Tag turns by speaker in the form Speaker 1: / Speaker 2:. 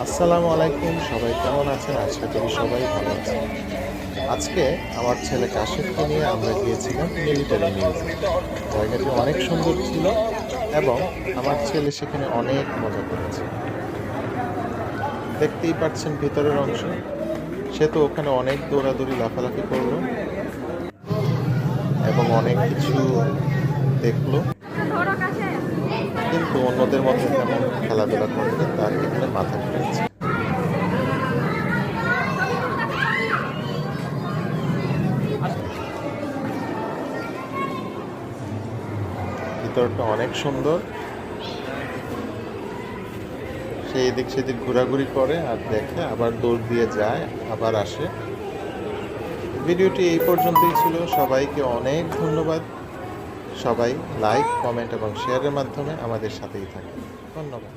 Speaker 1: আসসালামু আলাইকুম, সবাই কেমন আছেন? আশা করি সবাই ভালো আছেন। আজকে আমার ছেলে কাশিফকে নিয়ে আমরা গিয়েছিলাম মিলিটারি মিউজিয়াম। জায়গাটি অনেক সুন্দর ছিল এবং আমার ছেলে সেখানে অনেক মজা করেছে। দেখতেই পাচ্ছেন ভিতরের অংশ। সে তো ওখানে অনেক দৌড়াদৌড়ি লাফালাফি করলো এবং অনেক কিছু দেখলো, কিন্তু অন্যদের মতো তেমন খেলাধুলা করেনি, তার এখানে মাথা ঘুরেছে। ভিতরটা অনেক সুন্দর। সে এদিক সেদিক ঘোরাঘুরি করে আর দেখে, আবার দৌড় দিয়ে যায়, আবার আসে। ভিডিওটি এই পর্যন্তই ছিল। সবাইকে অনেক ধন্যবাদ। সবাই লাইক, কমেন্ট এবং শেয়ারের মাধ্যমে আমাদের সাথেই থাকুন। ধন্যবাদ।